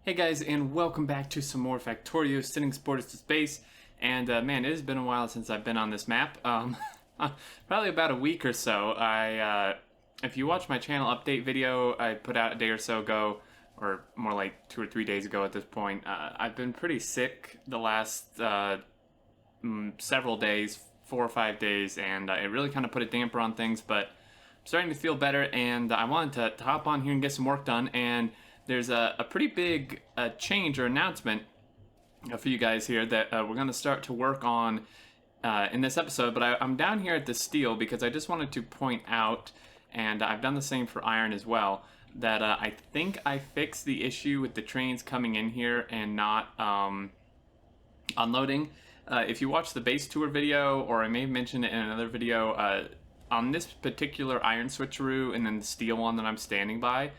Hey guys, and welcome back to some more Factorio sending supporters to space. And man, it has been a while since I've been on this map. Probably about a week or so. If you watch my channel update video I put out a day or so ago, or more like 2 or 3 days ago at this point, I've been pretty sick the last several days, 4 or 5 days, and it really kind of put a damper on things, but I'm starting to feel better, and I wanted to hop on here and get some work done. And there's a pretty big change or announcement for you guys here that we're going to start to work on in this episode. But I'm down here at the steel because I just wanted to point out, and I've done the same for iron as well, that I think I fixed the issue with the trains coming in here and not unloading. If you watch the base tour video, or I may have mentioned it in another video, on this particular iron switcheroo and then the steel one that I'm standing by,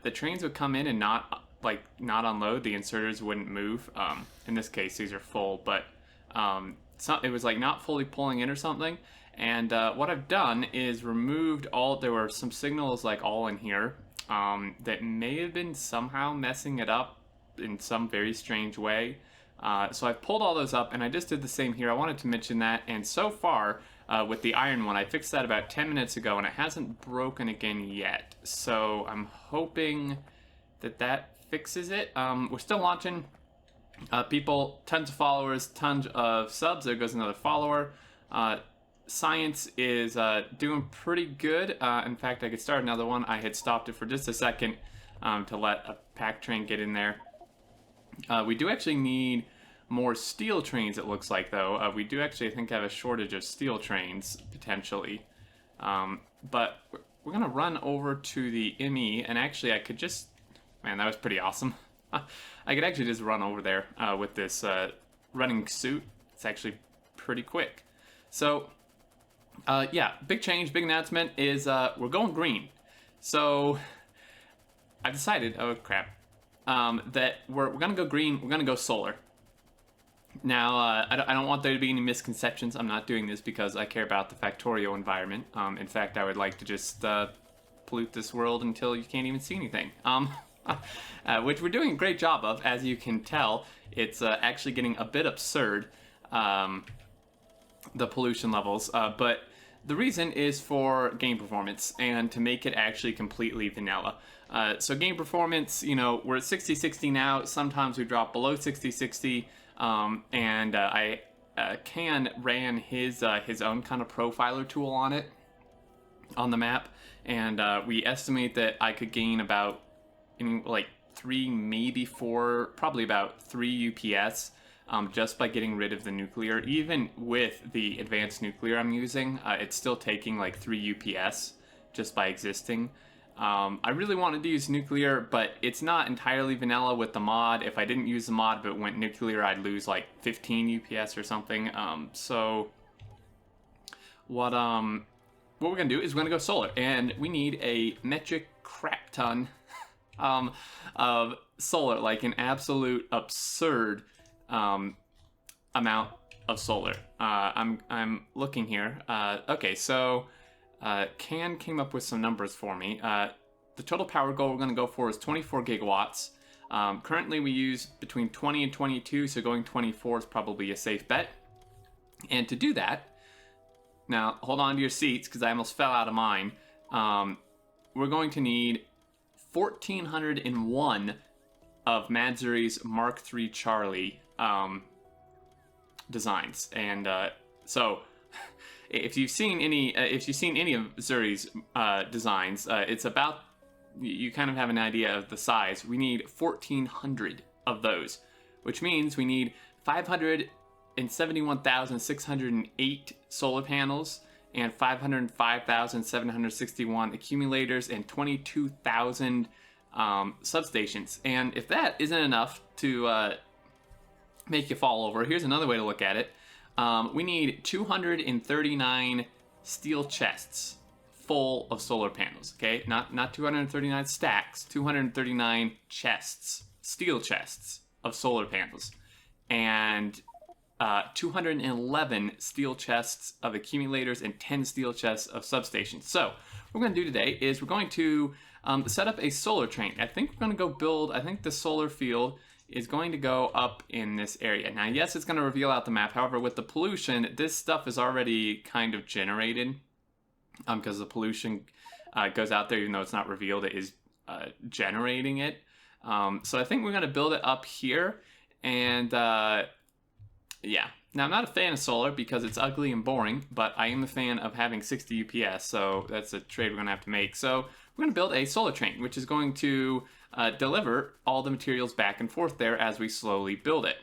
the trains would come in and not unload. The inserters wouldn't move. In this case, these are full, but it was like not fully pulling in or something. And what I've done is removed there were some signals like all in here that may have been somehow messing it up in some very strange way. So I've pulled all those up, and I just did the same here. I wanted to mention that, and so far, with the iron one, I fixed that about 10 minutes ago, and it hasn't broken again yet. So I'm hoping that fixes it. We're still launching. People, tons of followers, tons of subs. There goes another follower. Science is doing pretty good. In fact, I could start another one. I had stopped it for just a second to let a pack train get in there. We do actually need more steel trains, it looks like, though. We do actually, I think, have a shortage of steel trains, potentially. But we're going to run over to the ME, and actually I could just... Man, that was pretty awesome. I could actually just run over there with this running suit. It's actually pretty quick. So, yeah, big change, big announcement is we're going green. So, I decided... Oh, crap. That we're going to go green, we're going to go solar. Now, I don't want there to be any misconceptions. I'm not doing this because I care about the Factorio environment. In fact, I would like to just pollute this world until you can't even see anything. Which we're doing a great job of, as you can tell. It's actually getting a bit absurd, the pollution levels. But the reason is for game performance and to make it actually completely vanilla. So game performance, you know, we're at 60-60 now. Sometimes we drop below 60-60. And Can ran his own kind of profiler tool on it, on the map, and we estimate that I could gain about like 3, maybe 4, probably about 3 UPS just by getting rid of the nuclear. Even with the advanced nuclear I'm using, it's still taking like 3 UPS just by existing. I really wanted to use nuclear, but it's not entirely vanilla with the mod. If I didn't use the mod but went nuclear, I'd lose like 15 UPS or something. So what we're gonna do is we're gonna go solar, and we need a metric crap ton of solar, like an absolute absurd amount of solar. I'm looking here. Okay, so. Can came up with some numbers for me. The total power goal we're going to go for is 24 gigawatts. Currently we use between 20 and 22, so going 24 is probably a safe bet. And to do that, now hold on to your seats because I almost fell out of mine. We're going to need 1,401 of Madzuri's Mark III Charlie designs, and so. If you've seen any of Zuri's designs, it's about, you kind of have an idea of the size. We need 1,400 of those, which means we need 571,608 solar panels and 505,761 accumulators and 22,000 substations. And if that isn't enough to make you fall over, here's another way to look at it. We need 239 steel chests full of solar panels, okay? Not 239 stacks, 239 chests, steel chests of solar panels. And 211 steel chests of accumulators and 10 steel chests of substations. So what we're going to do today is we're going to set up a solar train. I think we're going to go build, I think the solar field is going to go up in this area. Now, yes, it's going to reveal out the map. However, with the pollution, this stuff is already kind of generated because the pollution goes out there, even though it's not revealed, it is generating it. So I think we're going to build it up here. And yeah. Now, I'm not a fan of solar because it's ugly and boring, but I am a fan of having 60 UPS, so that's a trade we're going to have to make. So we're going to build a solar train, which is going to deliver all the materials back and forth there as we slowly build it.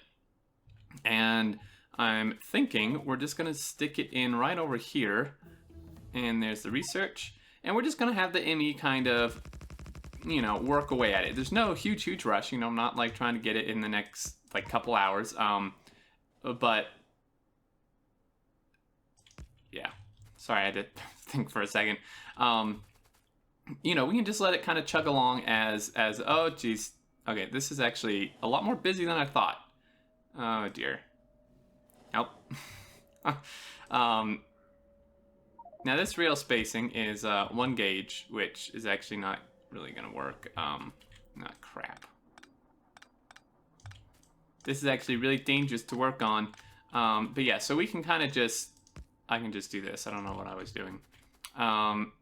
And I'm thinking we're just going to stick it in right over here. And there's the research. And we're just going to have the ME kind of, you know, work away at it. There's no huge rush. You know, I'm not like trying to get it in the next like couple hours. But yeah, sorry, I had to think for a second. You know, we can just let it kind of chug along as oh geez, okay, this is actually a lot more busy than I thought. Oh dear. Nope. Now this rail spacing is 1 gauge, which is actually not really gonna work. Not crap. This is actually really dangerous to work on. But yeah, so we can kind of just, I can just do this. I don't know what I was doing. I'm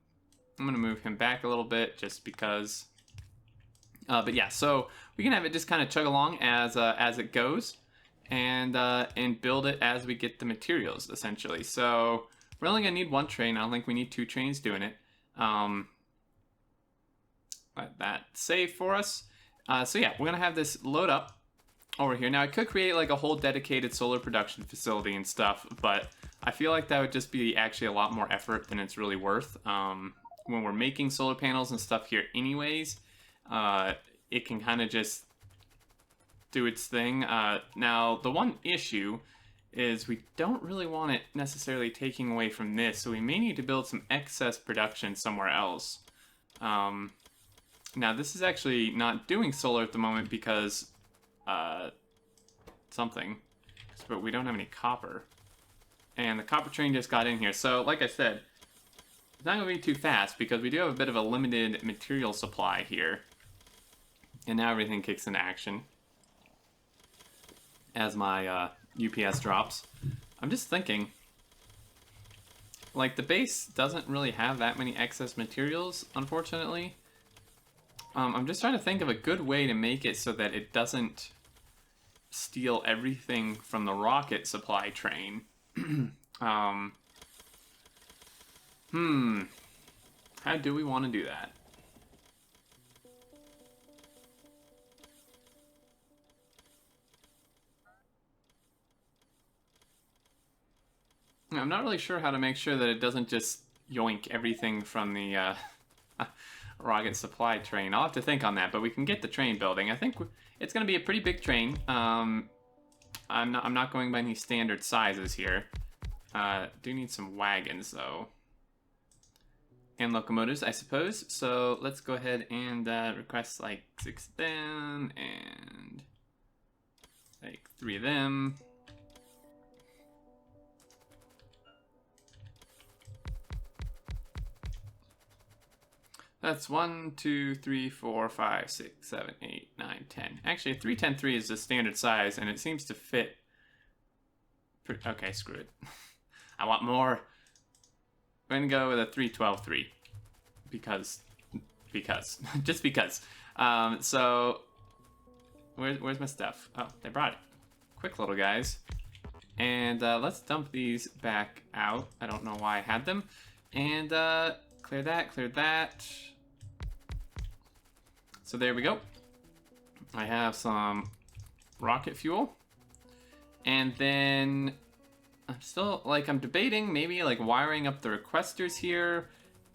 gonna move him back a little bit just because. But yeah, so we can have it just kind of chug along as it goes, and build it as we get the materials essentially. So we're only gonna need 1 train. I don't think we need 2 trains doing it. Let that save for us. So yeah, we're gonna have this load up over here. Now I could create like a whole dedicated solar production facility and stuff, but I feel like that would just be actually a lot more effort than it's really worth. When we're making solar panels and stuff here anyways, it can kind of just do its thing. Now the one issue is we don't really want it necessarily taking away from this, so we may need to build some excess production somewhere else. Now this is actually not doing solar at the moment because something, but we don't have any copper, and the copper train just got in here. So like I said, it's not gonna be too fast because we do have a bit of a limited material supply here. And now everything kicks into action as my UPS drops. I'm just thinking, like, the base doesn't really have that many excess materials, unfortunately. I'm just trying to think of a good way to make it so that it doesn't steal everything from the rocket supply train. How do we want to do that? I'm not really sure how to make sure that it doesn't just yoink everything from the rocket supply train. I'll have to think on that, but we can get the train building. I think it's going to be a pretty big train. I'm not going by any standard sizes here. Do need some wagons though, and locomotives, I suppose. So let's go ahead and request like 6 of them and like 3 of them. That's 1, 2, 3, 4, 5, 6, 7, 8, 9, 10. Actually, 310.3 is the standard size, and it seems to fit. Okay, screw it. I want more. We're gonna go with a 312.3 because, just because. So, where's my stuff? Oh, they brought it. Quick little guys. And let's dump these back out. I don't know why I had them. And clear that, clear that. So there we go. I have some rocket fuel. And then I'm still, like, I'm debating maybe like wiring up the requesters here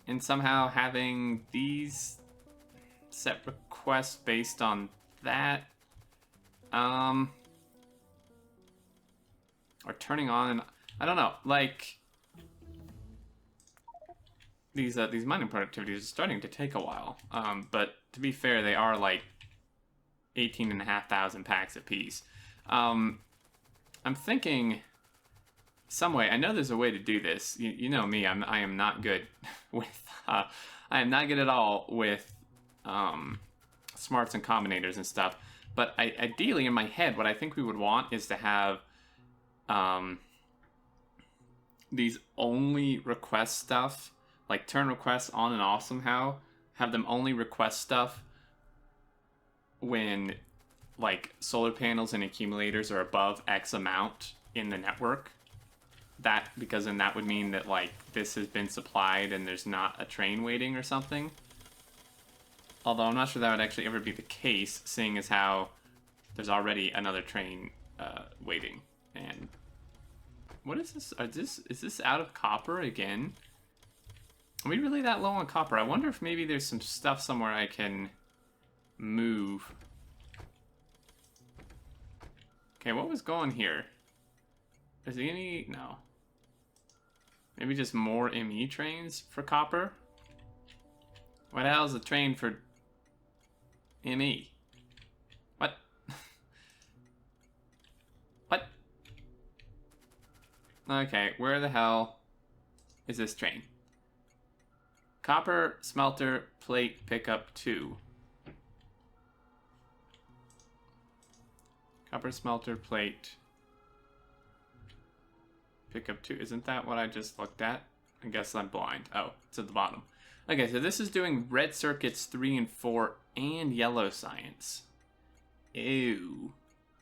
and somehow having these set requests based on that. Or turning on, and I don't know, like, these mining productivities are starting to take a while. But to be fair, they are like 18,500 packs apiece. I'm thinking some way. I know there's a way to do this. You know me. I am not good with. I am not good at all with smarts and combinators and stuff. But ideally, in my head, what I think we would want is to have these only request stuff, like turn requests on and off somehow, have them only request stuff when like solar panels and accumulators are above X amount in the network. That, because then that would mean that like this has been supplied and there's not a train waiting or something. Although I'm not sure that would actually ever be the case, seeing as how there's already another train waiting. And what is this? Is this out of copper again? Are we really that low on copper? I wonder if maybe there's some stuff somewhere I can move. Okay, what was going here? Is there any... No. Maybe just more ME trains for copper? What the hell is a train for ME? What? What? Okay, where the hell is this train? Copper smelter plate pickup 2. Copper smelter plate pickup 2. Isn't that what I just looked at? I guess I'm blind. Oh, it's at the bottom. Okay, so this is doing red circuits 3 and 4 and yellow science. Ew.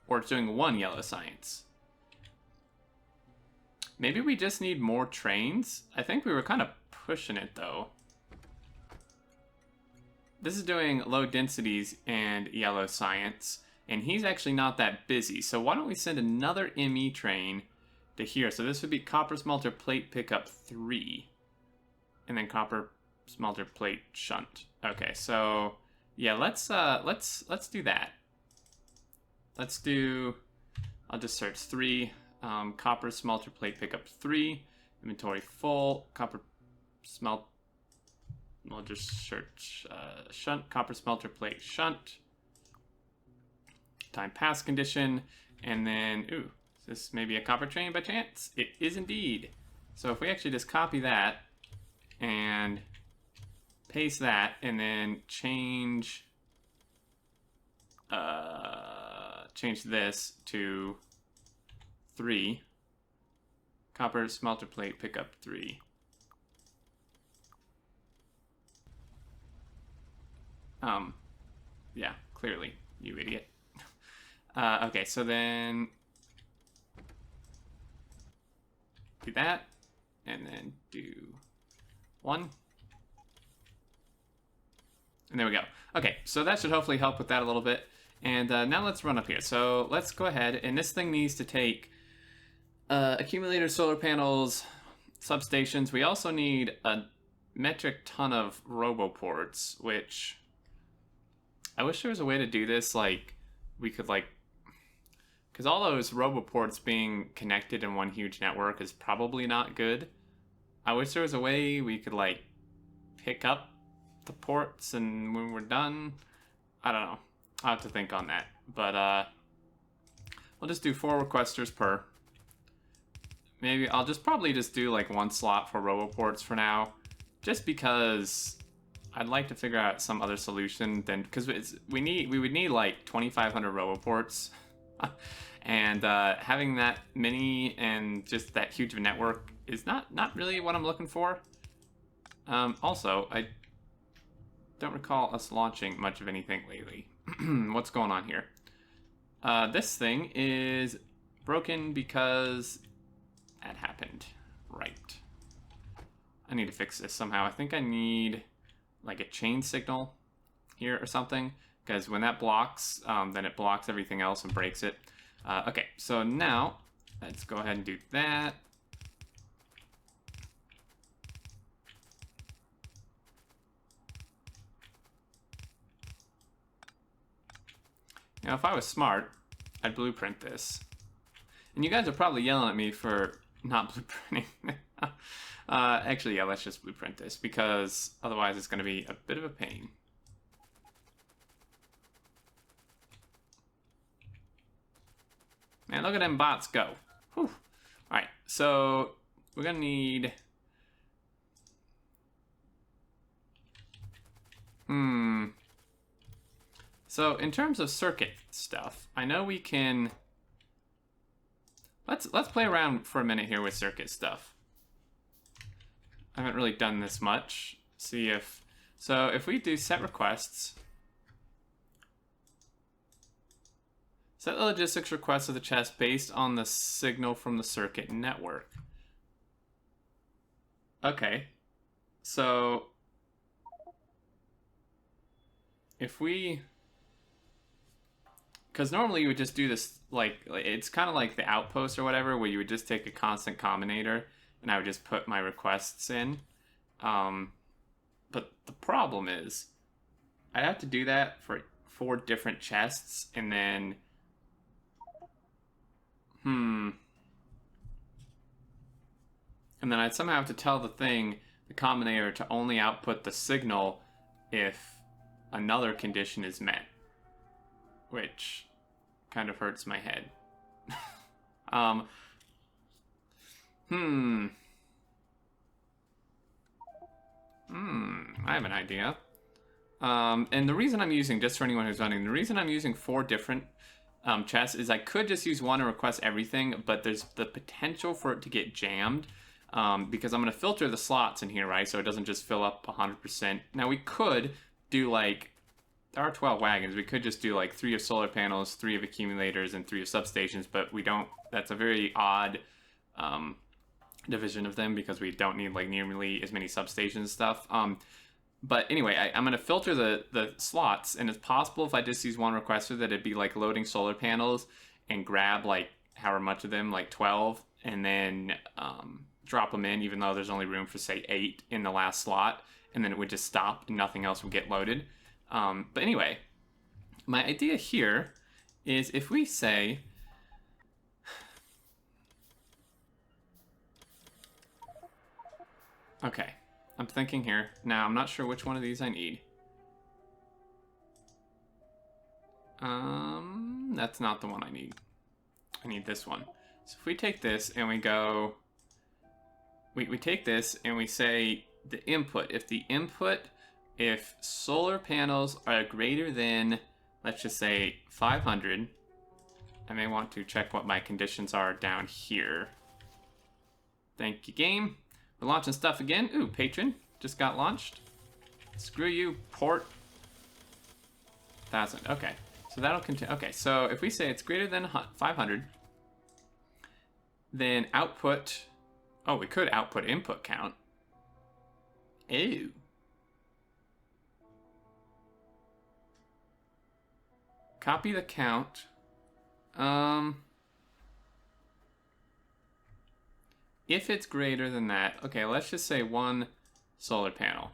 Or it's doing 1 yellow science. Maybe we just need more trains? I think we were kind of pushing it though. This is doing low densities and yellow science, and he's actually not that busy. So why don't we send another ME train to here? So this would be copper smelter plate pickup 3, and then copper smelter plate shunt. Okay, so yeah, let's do that. Let's do. I'll just search 3. Copper smelter plate pickup 3. Inventory full. Copper smelt. We'll just search shunt, copper smelter plate shunt, time pass condition, and then, ooh, is this maybe a copper train by chance? It is indeed. So if we actually just copy that and paste that, and then change this to 3, copper smelter plate pickup 3. Yeah, clearly, you idiot. Okay, so then do that, and then do 1. And there we go. Okay, so that should hopefully help with that a little bit. And now let's run up here. So let's go ahead, and this thing needs to take accumulators, solar panels, substations. We also need a metric ton of roboports, which... I wish there was a way to do this, like, we could, like... Because all those roboports being connected in one huge network is probably not good. I wish there was a way we could, like, pick up the ports and when we're done... I don't know. I'll have to think on that. But, we'll just do 4 requesters per. Maybe I'll probably just do, like, 1 slot for roboports for now. Just because... I'd like to figure out some other solution than, because we would need like 2,500 roboports, and having that many and just that huge of a network is not really what I'm looking for. Also, I don't recall us launching much of anything lately. What's going on here? This thing is broken because that happened. Right. I need to fix this somehow. I think I need like a chain signal here or something, because when that blocks, then it blocks everything else and breaks it. Okay, so now let's go ahead and do that. Now, if I was smart, I'd blueprint this. And you guys are probably yelling at me for not blueprinting. Actually, yeah, let's just blueprint this, because otherwise it's going to be a bit of a pain. Man, look at them bots go. Whew. Alright, so we're going to need... So in terms of circuit stuff, I know we can... Let's play around for a minute here with circuit stuff. I haven't really done this much. See if... So if we do set requests... Set the logistics request of the chest based on the signal from the circuit network. Okay. So... If we... Because normally you would just do this, like, it's kind of like the outpost or whatever, where you would just take a constant combinator, and I would just put my requests in. But the problem is, I'd have to do that for 4 different chests, and then... And then I'd somehow have to tell the thing, the combinator, to only output the signal if another condition is met. Which kind of hurts my head. I have an idea. And the reason I'm using, just for anyone who's wondering, the reason I'm using 4 different chests is I could just use one and request everything, but there's the potential for it to get jammed because I'm going to filter the slots in here, right? So it doesn't just fill up 100%. Now we could do like... There are 12 wagons. We could just do like 3 of solar panels, 3 of accumulators, and 3 of substations, but we don't... That's a very odd division of them because we don't need like nearly as many substation stuff. But anyway, I'm going to filter the slots, and it's possible if I just use one requester that it'd be like loading solar panels and grab like however much of them, like 12, and then drop them in, even though there's only room for, say, 8 in the last slot, and then it would just stop and nothing else would get loaded. But anyway, my idea here is if we say... Okay, I'm thinking here. Now, I'm not sure which one of these I need. That's not the one I need. I need this one. So if we take this and we go... We take this and we say the input. If the input... If solar panels are greater than, let's just say, 500, I may want to check what my conditions are down here. Thank you, game. We're launching stuff again. Ooh, patron just got launched. Screw you, port. 1,000. Okay, so that'll continue. Okay, so if we say it's greater than 500, then output... Oh, we could output input count. Ew. Copy the count. If it's greater than that, okay, let's just say 1 solar panel.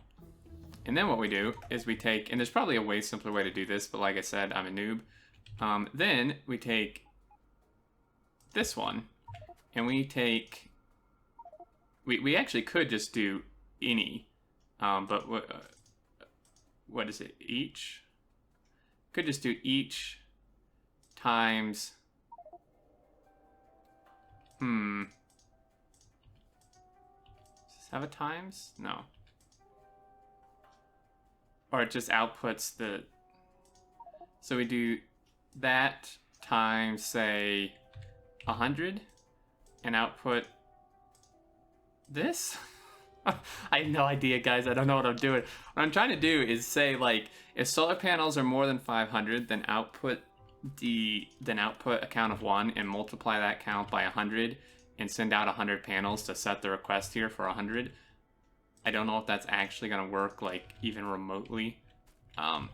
And then what we do is we take, and there's probably a way simpler way to do this, but like I said, I'm a noob. Then we take this one, and we take, we actually could just do any, but what is it, each? Could just do each times... Does this have a times? No. Or it just outputs the... So we do that times, say, 100, and output this? I have no idea, guys. I don't know what I'm doing. What I'm trying to do is say, like, if solar panels are more than 500, then output a count of 1 and multiply that count by 100 and send out 100 panels to set the request here for 100. I don't know if that's actually going to work, like, even remotely. I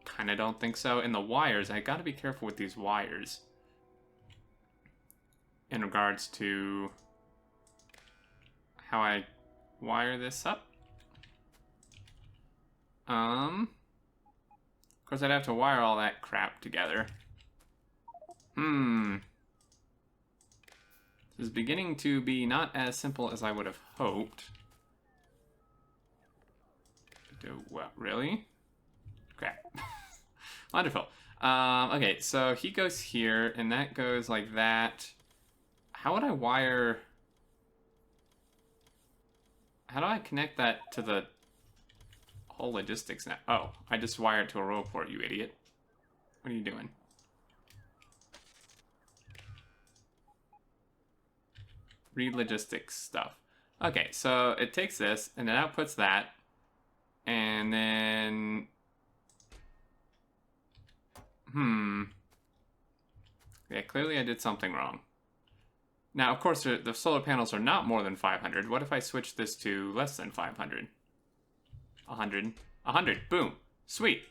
kind of don't think so. And the wires, I got to be careful with these wires in regards to how I wire this up. Of course, I'd have to wire all that crap together. This is beginning to be not as simple as I would have hoped. What, really? Crap. Wonderful. Okay, so he goes here, and that goes like that. How would I wire... How do I connect that to the whole logistics now? Oh, I just wired to a row port, you idiot. What are you doing? Read logistics stuff. Okay, so it takes this, and it outputs that, and then... Yeah, clearly I did something wrong. Now, of course, the solar panels are not more than 500. What if I switch this to less than 500? 100. 100. Boom. Sweet.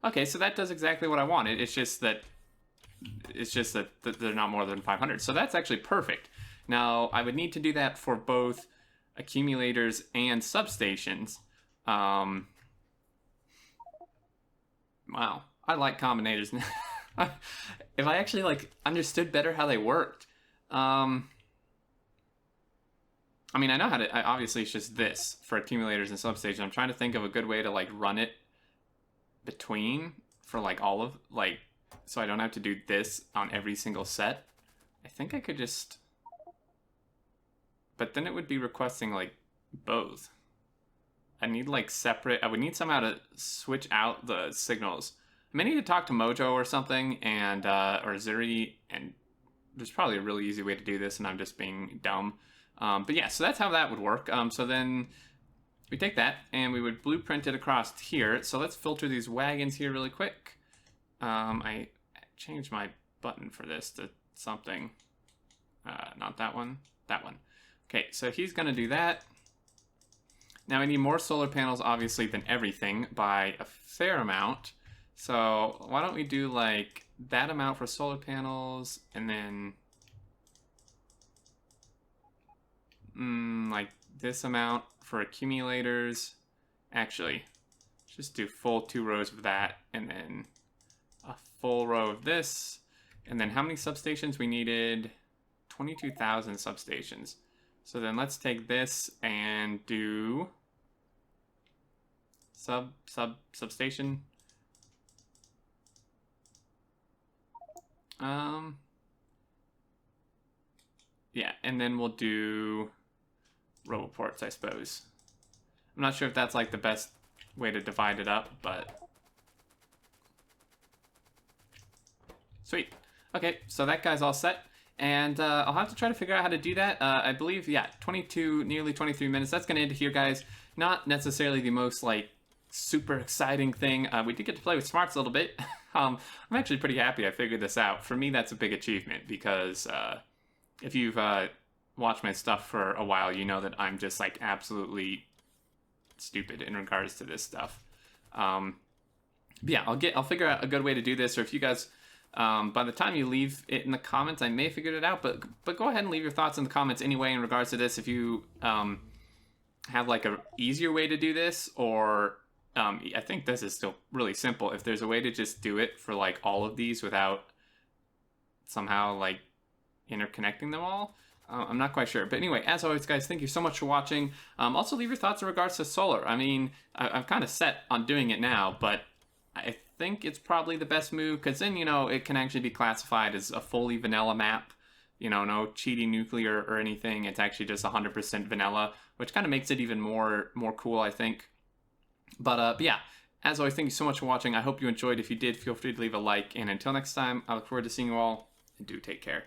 Okay, so that does exactly what I wanted. It's just that they're not more than 500. So that's actually perfect. Now, I would need to do that for both accumulators and substations. Wow. I like combinators. If I actually, like, understood better how they worked. I mean, I know how to... obviously, it's just this for accumulators and substations. I'm trying to think of a good way to, like, run it between for, like, all of... like, so I don't have to do this on every single set. I think I could just... But then it would be requesting, like, both. I need, like, separate... I would need somehow to switch out the signals. I may need to talk to Mojo or something, and, or Zuri, and there's probably a really easy way to do this, and I'm just being dumb. But yeah, so that's how that would work. So then we take that, and we would blueprint it across here. So let's filter these wagons here really quick. I changed my button for this to something. Not that one, that one. Okay, so he's going to do that. Now I need more solar panels, obviously, than everything by a fair amount. So why don't we do, like, that amount for solar panels, and then, like, this amount for accumulators. Actually, just do full 2 rows of that, and then a full row of this. And then how many substations we needed? 22,000 substations. So then let's take this and do substation. Yeah, and then we'll do roboports, I suppose. I'm not sure if that's, like, the best way to divide it up, but... Sweet. Okay, so that guy's all set. And I'll have to try to figure out how to do that. I believe, yeah, 22, nearly 23 minutes. That's going to end here, guys. Not necessarily the most, like, super exciting thing. We did get to play with smarts a little bit. I'm actually pretty happy I figured this out. For me, that's a big achievement because if you've watched my stuff for a while, you know that I'm just, like, absolutely stupid in regards to this stuff. But yeah, I'll figure out a good way to do this, or if you guys... by the time you leave it in the comments, I may figure it out, but go ahead and leave your thoughts in the comments anyway in regards to this. If you have, like, a easier way to do this, or I think this is still really simple. If there's a way to just do it for, like, all of these without somehow, like, interconnecting them all, I'm not quite sure. But anyway, as always, guys, thank you so much for watching. Also, leave your thoughts in regards to solar. I mean, I'm kind of set on doing it now, but I think it's probably the best move, because then, you know, it can actually be classified as a fully vanilla map. You know, no cheating nuclear or anything. It's actually just 100% vanilla, which kind of makes it even more cool, I think. But yeah, as always, thank you so much for watching. I hope you enjoyed. If you did, feel free to leave a like. And until next time, I look forward to seeing you all, and do take care.